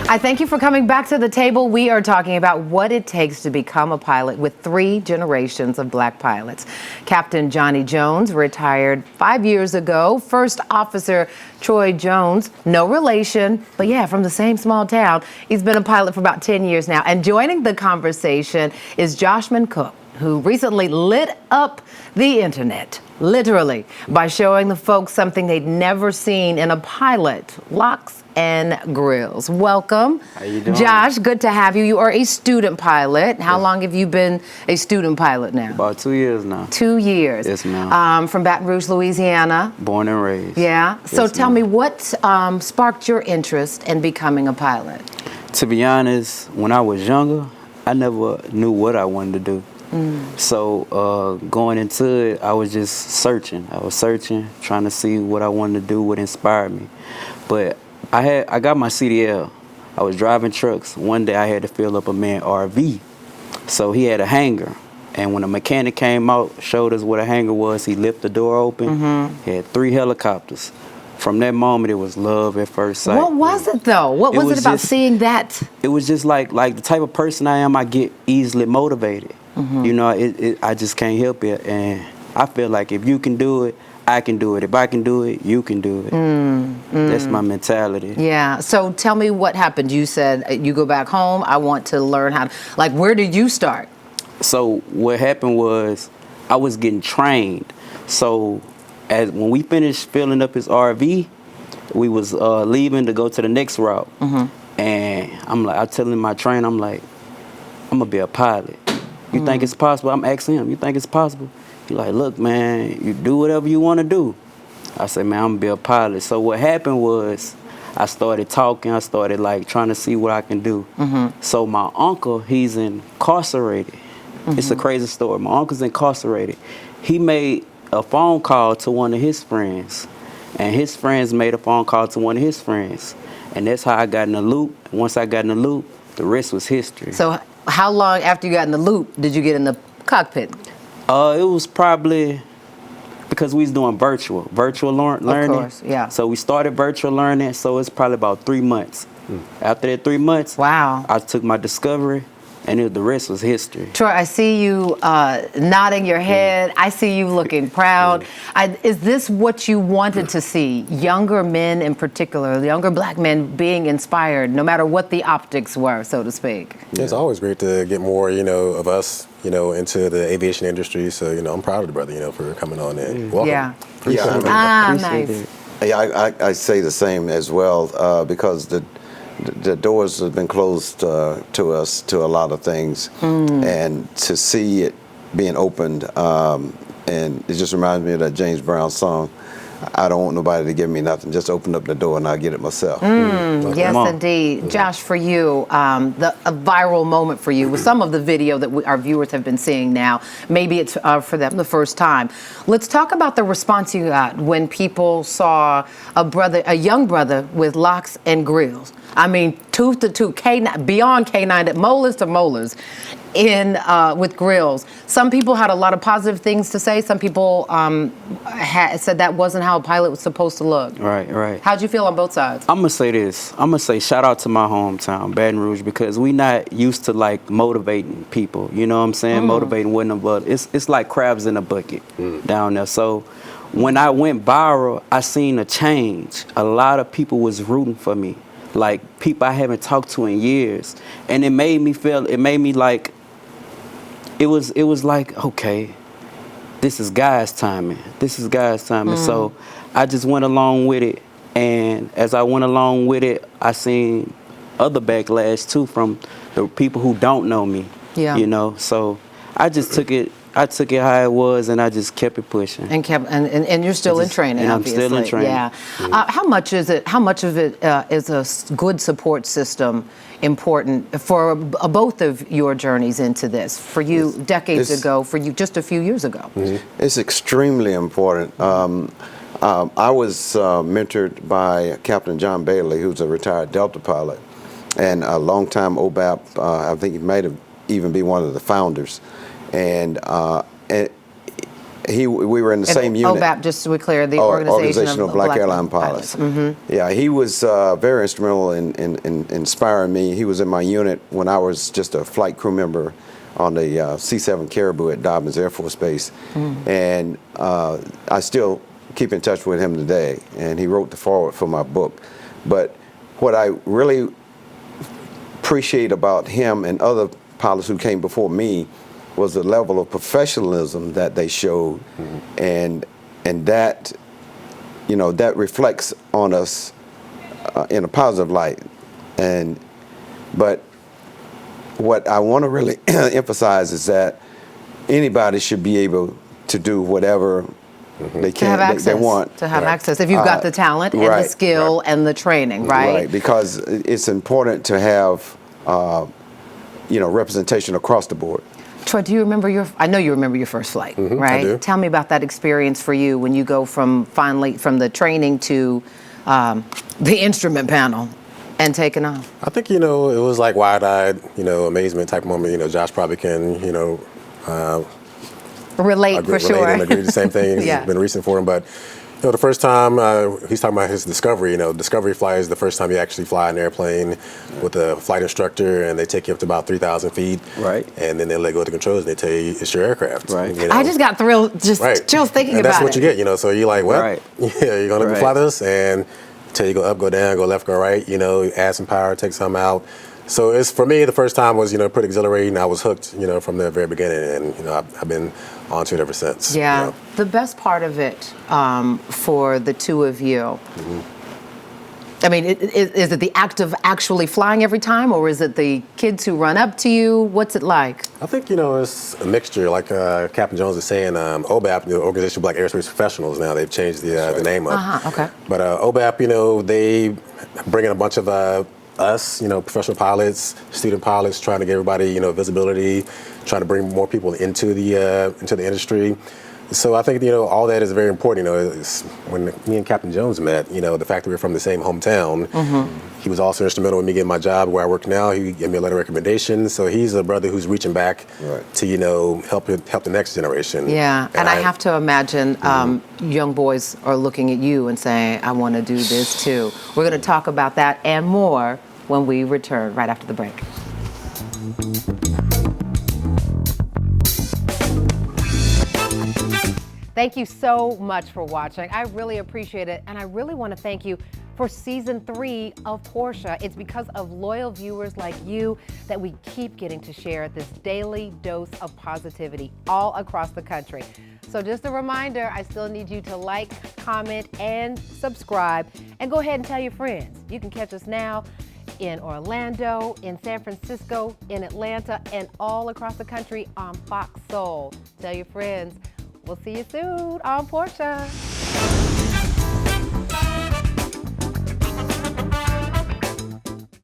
I thank you for coming back to the table. We are talking about what it takes to become a pilot with 3 generations of black pilots. Captain Johnny Jones retired 5 years ago. First Officer Troy Jones, no relation, but yeah, from the same small town. He's been a pilot for about 10 years now. And joining the conversation is Joshman Cook, who recently lit up the internet, literally, by showing the folks something they'd never seen in a pilot, locks and grills. Welcome. How you doing? Josh, good to have you. You are a student pilot. How long have you been a student pilot now? About 2 years now. 2 years. Yes, ma'am. From Baton Rouge, Louisiana. Born and raised. Yeah. So Yes, tell ma'am. me, what sparked your interest in becoming a pilot? To be honest, when I was younger, I never knew what I wanted to do. So going into it, I was just searching. I was searching, trying to see what I wanted to do, what inspired me. But I got my CDL. I was driving trucks. One day I had to fill up a man RV. So he had a hangar. And when a mechanic came out, showed us what a hangar was, he lifted the door open. He had 3 helicopters. From that moment, it was love at first sight. What was it, though? What was it about seeing that? It was just like the type of person I am, I get easily motivated. You know, I just can't help it. And I feel like if you can do it, I can do it. If I can do it, you can do it. That's my mentality. Yeah. So tell me what happened. You said you go back home. I want to learn how to, like, where did you start? So what happened was I was getting trained. So when we finished filling up his RV, we was leaving to go to the next route. And I'm telling my trainer, I'm like, I'm gonna be a pilot. You think it's possible? I'm asking him, you think it's possible? He like, look, man, you do whatever you want to do. I said, man, I'm gonna be a pilot. So what happened was I started talking. I started like trying to see what I can do. So my uncle, he's incarcerated. It's a crazy story. My uncle's incarcerated. He made a phone call to one of his friends, and his friends made a phone call to one of his friends. And that's how I got in the loop. Once I got in the loop, the rest was history. So how long after you got in the loop did you get in the cockpit? It was probably because we was doing virtual learning. Of course, yeah. So we started virtual learning, so it's probably about 3 months. After that 3 months, Wow. I took my discovery, and the rest was history. Troy, I see you nodding your head. I see you looking proud. Is this what you wanted to see? Younger men in particular, the younger black men being inspired, no matter what the optics were, so to speak. It's always great to get more, of us, into the aviation industry. So, I'm proud of the brother, for coming on in. Welcome. Yeah. Appreciate it. Nice. Yeah, I say the same as well because the doors have been closed to us to a lot of things, and to see it being opened, and it just reminds me of that James Brown song, I don't want nobody to give me nothing, just open up the door and I'll get it myself. Yes, indeed. Josh, for you, a viral moment for you with some of the video that our viewers have been seeing now. Maybe it's for them the first time. Let's talk about the response you got when people saw a young brother with locks and grills. I mean, tooth to tooth, beyond K9, molars to molars, with grills. Some people had a lot of positive things to say. Some people said that wasn't how a pilot was supposed to look. Right. How'd you feel on both sides? I'm gonna say this. I'm gonna say shout out to my hometown, Baton Rouge, because we not used to like motivating people. You know what I'm saying? Motivating with them, but it's like crabs in a bucket down there. So when I went viral, I seen a change. A lot of people was rooting for me, like people I haven't talked to in years, and it made me like it was like, okay, this is God's timing. So I just went along with it, and as I went along with it, I seen other backlash too from the people who don't know me. Yeah. So I just took it how it was, and I just kept it pushing. And you're still in training, and obviously. I'm still in training. Yeah. How much of it is a good support system important for both of your journeys into this? For you decades ago, for you just a few years ago. It's extremely important. I was mentored by Captain John Bailey, who's a retired Delta pilot and a longtime OBAP. I think he might have even been one of the founders. And We were in the same And unit. OBAP, just to be clear, the Organization of Black Airline Pilots. Mm-hmm. Yeah, he was very instrumental in inspiring me. He was in my unit when I was just a flight crew member on the C-7 Caribou at Dobbins Air Force Base. And I still keep in touch with him today. And he wrote the foreword for my book. But what I really appreciate about him and other pilots who came before me was the level of professionalism that they showed, and that, you know, that reflects on us in a positive light. But what I want to really emphasize is that anybody should be able to do whatever they To have can, access, they want. to have access, if you've got the talent and the right, skill and the training, right? Right, because it's important to have, you know, representation across the board. Troy, do you remember I know you remember your first flight, right? I do. Tell me about that experience for you when you go from the training to the instrument panel and taking off. I think, you know, it was like wide-eyed, you know, amazement type moment. You know, Josh probably can, you know, Relate for sure. and agree the same thing. Yeah. It's been recent for him, but you know, the first time he's talking about his discovery. You know, discovery flight is the first time you actually fly an airplane with a flight instructor, and they take you up to about 3,000 feet. Right. And then they let go of the controls, and they tell you it's your aircraft. Right. You know? I just got thrilled, just chills thinking and about it. that's what you get. You know, so you're like, well, Right. yeah, you're gonna let me fly this, and tell you go up, go down, go left, go right. You know, add some power, take some out. So it's, for me, the first time was, you know, pretty exhilarating. I was hooked, you know, from the very beginning, and you know, I've been onto it ever since. Yeah, You know? the best part of it for the two of you, I mean, is it the act of actually flying every time, or is it the kids who run up to you? What's it like? I think, you know, it's a mixture. Like Captain Jones is saying, OBAP, the Organization of Black Aerospace Professionals, now they've changed the name up. Okay. But OBAP, you know, they bring in a bunch of us, you know, professional pilots, student pilots, trying to get everybody, you know, visibility, trying to bring more people into the industry. So I think, you know, all that is very important. You know, it's, when me and Captain Jones met, you know, the fact that we're from the same hometown, he was also instrumental in me getting my job where I work now. He gave me a letter of recommendation. So he's a brother who's reaching back to, you know, help the next generation. Yeah, and I have to imagine young boys are looking at you and saying, I want to do this too. We're going to talk about that and more when we return right after the break. Thank you so much for watching. I really appreciate it, and I really want to thank you for season 3 of Portia. It's because of loyal viewers like you that we keep getting to share this daily dose of positivity all across the country. So just a reminder, I still need you to like, comment, and subscribe, and go ahead and tell your friends. You can catch us now in Orlando, in San Francisco, in Atlanta, and all across the country on Fox Soul. Tell your friends. We'll see you soon on Portia.